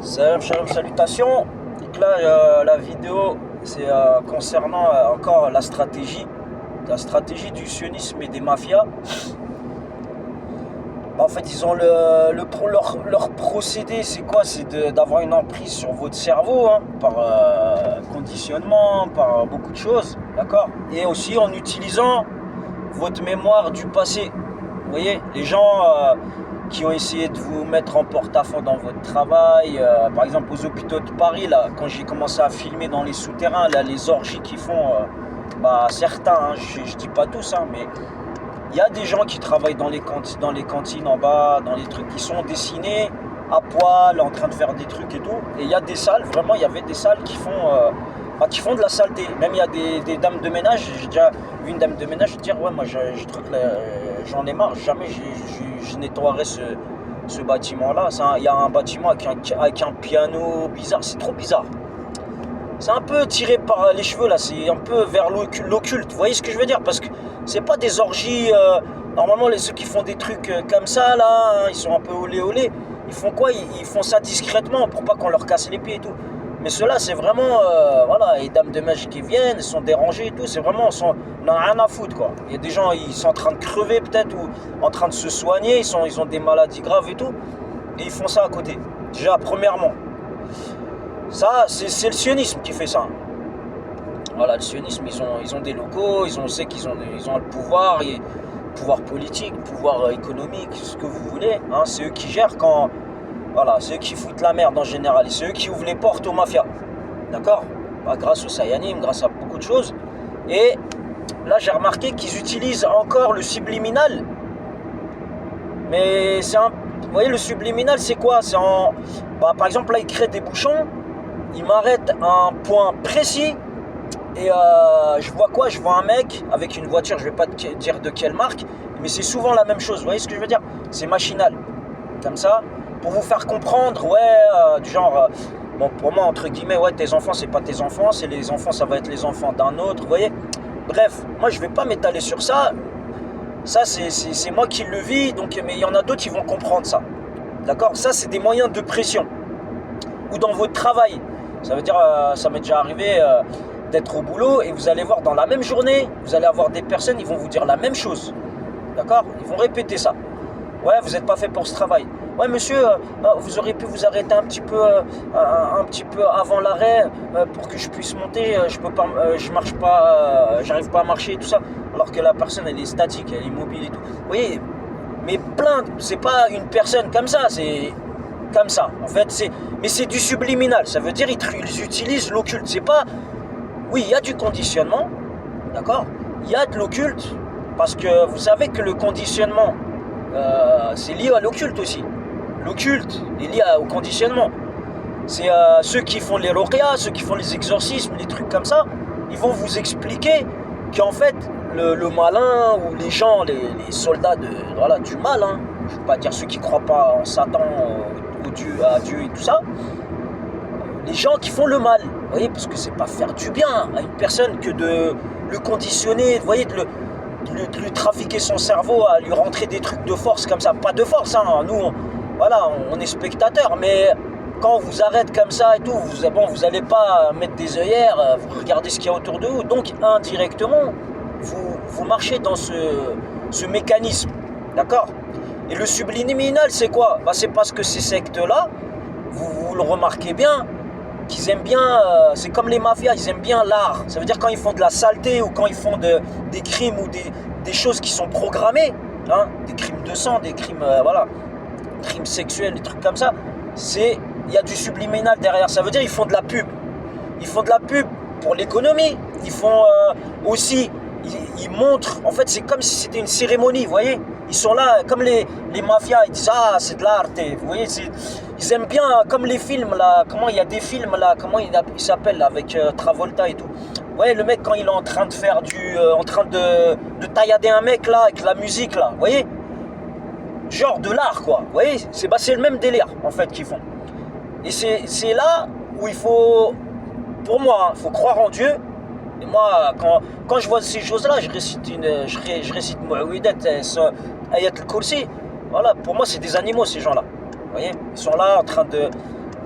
Salam, shalom, salutations. Donc là, la vidéo, c'est concernant encore la stratégie du sionisme et des mafias. En fait, ils ont leur procédé, c'est quoi? C'est d'avoir une emprise sur votre cerveau, hein, par conditionnement, par beaucoup de choses, d'accord? Et aussi en utilisant votre mémoire du passé. Vous voyez, les gens qui ont essayé de vous mettre en porte-à-faux dans votre travail, par exemple aux hôpitaux de Paris, là, quand j'ai commencé à filmer dans les souterrains, là, les orgies qu'ils font, certains, hein, je dis pas tous, hein, mais il y a des gens qui travaillent dans les cantines en bas, dans les trucs qui sont dessinés à poil, en train de faire des trucs et tout. Et il y a des salles, vraiment, il y avait des salles qui font de la saleté. Même il y a des dames de ménage. J'ai déjà vu une dame de ménage dire ouais, moi j'en ai marre, jamais je nettoierai ce bâtiment-là. Il y a un bâtiment avec un piano bizarre, c'est trop bizarre. C'est un peu tiré par les cheveux là, c'est un peu vers l'occulte, vous voyez ce que je veux dire? Parce que c'est pas des orgies, normalement ceux qui font des trucs comme ça là, hein, ils sont un peu olé olé, ils font quoi? Ils font ça discrètement pour pas qu'on leur casse les pieds et tout. Mais ceux-là c'est vraiment, voilà, les dames de magie qui viennent, elles sont dérangées et tout, c'est vraiment, on n'a rien à foutre quoi. Il y a des gens, ils sont en train de crever peut-être ou en train de se soigner, ils ont des maladies graves et tout, et ils font ça à côté. Déjà premièrement. Ça, c'est le sionisme qui fait ça. Voilà, le sionisme, ils ont des locaux, on sait qu'ils ont le pouvoir, pouvoir politique, pouvoir économique, ce que vous voulez. Hein, c'est eux qui gèrent voilà, c'est eux qui foutent la merde en général. Et c'est eux qui ouvrent les portes aux mafias. D'accord? Grâce au Sayanim, grâce à beaucoup de choses. Et là, j'ai remarqué qu'ils utilisent encore le subliminal. Mais vous voyez, le subliminal, c'est quoi? Par exemple, là, ils créent des bouchons. Il m'arrête à un point précis et je vois quoi? Je vois un mec avec une voiture, je vais pas te dire de quelle marque, mais c'est souvent la même chose, vous voyez ce que je veux dire? C'est machinal, comme ça, pour vous faire comprendre, ouais, du genre, bon, pour moi, entre guillemets, ouais, tes enfants, c'est pas tes enfants, c'est les enfants, ça va être les enfants d'un autre, vous voyez? Bref, moi, je vais pas m'étaler sur ça, c'est moi qui le vis, donc, mais il y en a d'autres qui vont comprendre ça, d'accord? Ça, c'est des moyens de pression, ou dans votre travail. Ça veut dire, ça m'est déjà arrivé d'être au boulot et vous allez voir dans la même journée, vous allez avoir des personnes, ils vont vous dire la même chose. D'accord? Ils vont répéter ça. Ouais, vous n'êtes pas fait pour ce travail. Ouais, monsieur, vous auriez pu vous arrêter un petit peu avant l'arrêt pour que je puisse monter. Je peux pas, je marche pas, j'arrive pas à marcher et tout ça. Alors que la personne, elle est statique, elle est immobile et tout. Vous voyez, mais c'est pas une personne comme ça, c'est comme ça. En fait, mais c'est du subliminal. Ça veut dire ils utilisent l'occulte. C'est pas, oui, il y a du conditionnement, d'accord. Il y a de l'occulte parce que vous savez que le conditionnement, c'est lié à l'occulte aussi. L'occulte est lié au conditionnement. C'est ceux qui font les ruqyas, ceux qui font les exorcismes, les trucs comme ça. Ils vont vous expliquer qu'en fait, le malin ou les gens, les soldats du mal, hein, je ne veux pas dire ceux qui ne croient pas en Satan, à Dieu et tout ça, les gens qui font le mal, vous voyez, parce que c'est pas faire du bien à une personne que de le conditionner, vous voyez, de lui trafiquer son cerveau, à lui rentrer des trucs de force comme ça, pas de force, hein, nous, on est spectateurs, mais quand on vous arrête comme ça et tout, vous allez pas mettre des œillères, vous regardez ce qu'il y a autour de vous, donc indirectement, vous marchez dans ce mécanisme, d'accord? Et le subliminal, c'est quoi? C'est parce que ces sectes-là, vous le remarquez bien, qu'ils aiment bien, c'est comme les mafias, ils aiment bien l'art. Ça veut dire quand ils font de la saleté ou quand ils font des crimes ou des choses qui sont programmées, hein, des crimes de sang, des crimes, crimes sexuels, des trucs comme ça, il y a du subliminal derrière. Ça veut dire ils font de la pub. Ils font de la pub pour l'économie. Ils font aussi, ils montrent, en fait c'est comme si c'était une cérémonie, vous voyez. Ils sont là, comme les mafias, ils disent « Ah, c'est de l'art », vous voyez, ils aiment bien, comme les films, là, il y a des films, là, comment il s'appelle, avec Travolta et tout. Vous voyez, le mec, quand il est en train de faire en train de taillader un mec, là, avec la musique, là, vous voyez, genre de l'art, quoi, vous voyez, c'est le même délire, en fait, qu'ils font. Et c'est là où il faut, pour moi, il faut croire en Dieu. Et moi, quand je vois ces choses-là, je récite Mu'awwidat, Ayat al-Kursi. Voilà, pour moi, c'est des animaux, ces gens-là. Vous voyez, ils sont là en train de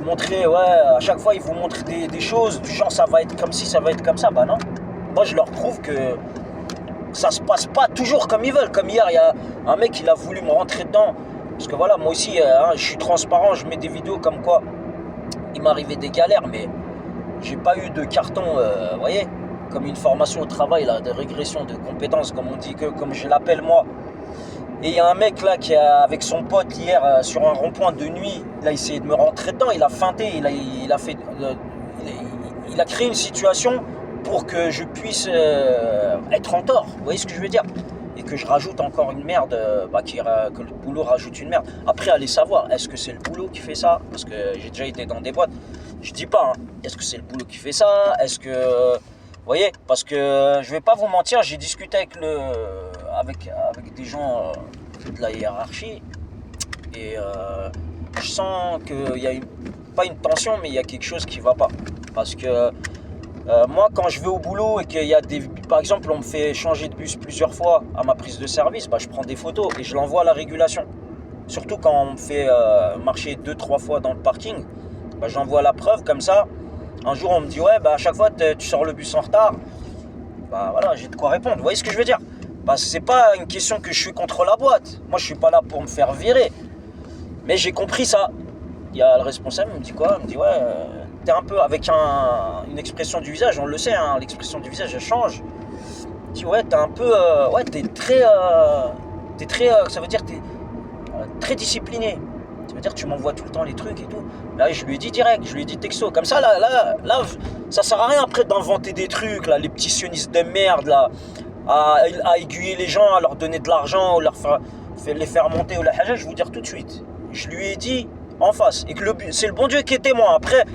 montrer, ouais, à chaque fois ils vous montrent des choses du genre ça va être comme ci, ça va être comme ça. Bah non. Moi je leur prouve que ça se passe pas toujours comme ils veulent. Comme hier, il y a un mec il a voulu me rentrer dedans. Parce que voilà, moi aussi, je suis transparent, je mets des vidéos comme quoi il m'arrivait des galères, mais j'ai pas eu de carton, vous voyez, comme une formation au travail, là, de régression de compétences, comme on dit, comme je l'appelle moi. Et il y a un mec là qui a, avec son pote hier sur un rond-point de nuit, il a essayé de me rentrer dedans, il a feinté, il a créé une situation pour que je puisse être en tort. Vous voyez ce que je veux dire? Et que je rajoute encore une merde, que le boulot rajoute une merde. Après, allez savoir, est-ce que c'est le boulot qui fait ça? Parce que j'ai déjà été dans des boîtes. Je dis pas, hein, est-ce que c'est le boulot qui fait ça? Est-ce que... Vous voyez? Parce que je vais pas vous mentir, j'ai discuté avec des gens de la hiérarchie. Et je sens qu'il y a pas une tension, mais il y a quelque chose qui va pas. Parce que... moi, quand je vais au boulot et qu'il y a par exemple, on me fait changer de bus plusieurs fois à ma prise de service, je prends des photos et je l'envoie à la régulation. Surtout quand on me fait marcher 2-3 fois dans le parking, j'envoie la preuve comme ça. Un jour, on me dit ouais, à chaque fois tu sors le bus en retard. Voilà, j'ai de quoi répondre. Vous voyez ce que je veux dire? C'est pas une question que je suis contre la boîte. Moi, je suis pas là pour me faire virer. Mais j'ai compris ça. Il y a le responsable, il me dit quoi? Il me dit ouais. T'es un peu avec une expression du visage, on le sait, hein, l'expression du visage elle change. Tu dis ouais, t'es un peu, t'es très, ça veut dire t'es très discipliné. Ça veut dire tu m'envoies tout le temps les trucs et tout. Là je lui ai dit direct, je lui ai dit texto, comme ça là, ça sert à rien après d'inventer des trucs là, les petits sionistes de merde là, à aiguiller les gens, à leur donner de l'argent ou les faire monter ou la haja. Je vais vous dire tout de suite, je lui ai dit en face et que c'est le bon Dieu qui est témoin. Après